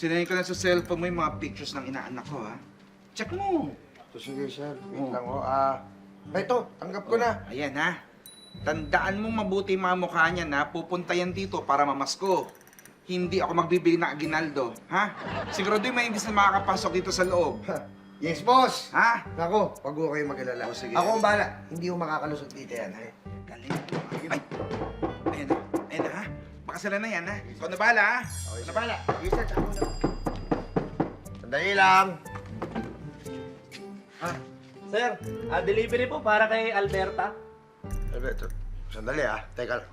Sinayin ko na sa cellphone mo yung mga pictures ng inaanak ko, ha? Check mo. So, sige, sir. Wait Oh. lang, oh. Ito, tanggap ko na. Ayan, ha? Tandaan mo mabuti yung mga mukha niya na pupunta yan dito para mamasko. Hindi ako magbibigay ng aginaldo, ha? Siguro din may imbis na makakapasok dito sa loob. Yes, boss! Ha? Nako, wag mo kayo mag-alala. Oh, sige. Ako ang bahala. Hindi ko makakalusot dito yan. Galing. Ay! Ayan na. Ayan na, ha? Baka sila na yan, ha? Ikaw na bahala, ha? Okay, Ikaw na bahala. Yes, sir. Ako na. Sandali lang. Sir, delivery po para kay Alberta. Alberto, sandali Teka lang.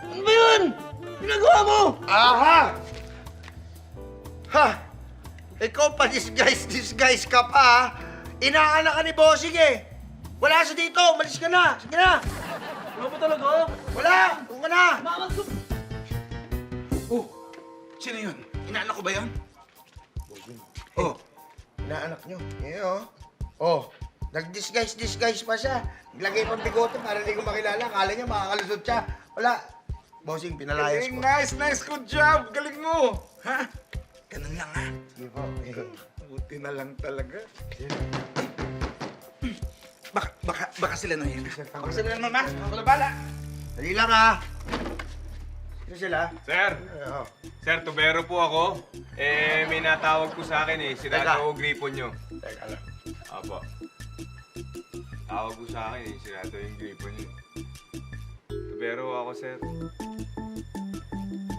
Ano ba yun? Ginagawa mo? Aha! Ha! Ikaw pa disguise ka pa, ha? Inaanak ka ni Bossing, eh! Wala siya dito! Malis ka na! Sige na! Ano ba talaga? Wala! Doon ka na! Oh! Sino yun? Inaanak ko ba yun? Oh! Inaanak nyo. Oh, nag-disguise pa siya. Naglagay pang bigote para hindi ko makilala. Akala niya makakalusot siya. Wala. Bossing, pinalayas ko. Nice! Good job! Galing mo! Ha? Ganun lang, ha? Sige po. Buti na lang talaga. Baka sila na yan. Baka sila na, ma. Ako na bala. Dali lang, ha? Sino sila? Sir, Oh. sir, tubero po ako. May natawag po sa akin si Teka. Dato Gripo nyo. Teka lang. Apo. Tawag po sa akin si Dato yung Gripo nyo. Tubero ako, sir.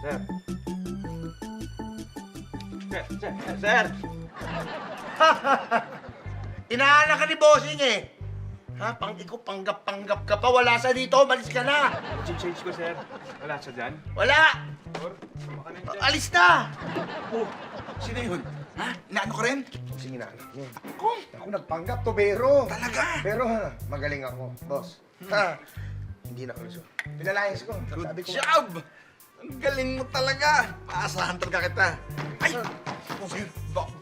Sir. Sir! Inaanak ka ni Bossing, eh. Ha? Ikaw panggap ka pa. Wala sa dito. Malis ka na. Change ko, sir. Wala siya dyan. Wala. Or, sama ka na dyan. Alis na. Oh! Sino yun? Ha? Inaano ka rin? Bossing, inaanak niya. Ako? Ako nagpanggap, tubero. Talaga? Pero magaling ako, boss. Ha? Hindi na kalusot. Pinalayas ko. Good Sabi ko, job! Ang galing mo talaga! Aasahan talaga kita. Ay!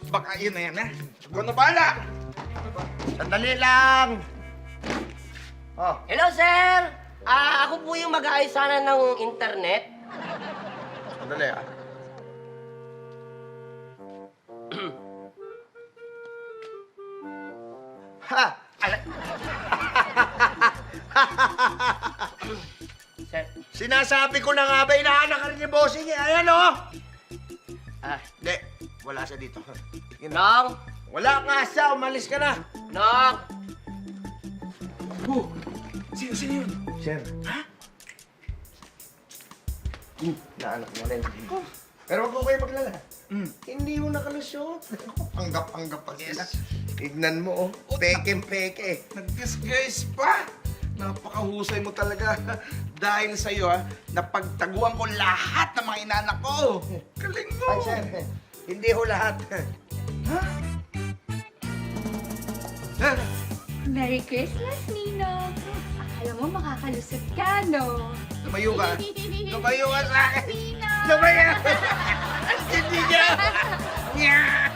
Baka yun na yan, ha? Ikaw na bala! sandali lang. Oh, Hello, sir! Ako po yung mag-aayos sana ng internet. sandali Ha! Sir, Sinasabi ko na nga ba, inaanak ka rin ni Bossing, eh. Ayan, oh! Hindi, wala siya dito. Nong! Wala nga siya, umalis ka na. Nong! Oh! Sino yun? Sir. Ha? Inaanak mo rin. Pero wag ko kayo maglala. Mm. Hindi mo nakalusot. Panggap-panggap pa sila. Tignan mo, oh. Peke-peke. Nag-disguise pa! Napakahusay mo talaga. Dahil sa'yo, ha, napagtaguan ko lahat ng mga inanak ko. Galing mo! Ay, sir. Hindi ho lahat. Ha? Sir! Merry Christmas, Ninong! Akala mo makakalusot ka, no? Lumayo ka. Lumayo ka sa akin. Ninong! Lumayo! Ang hindi niya! Yeah!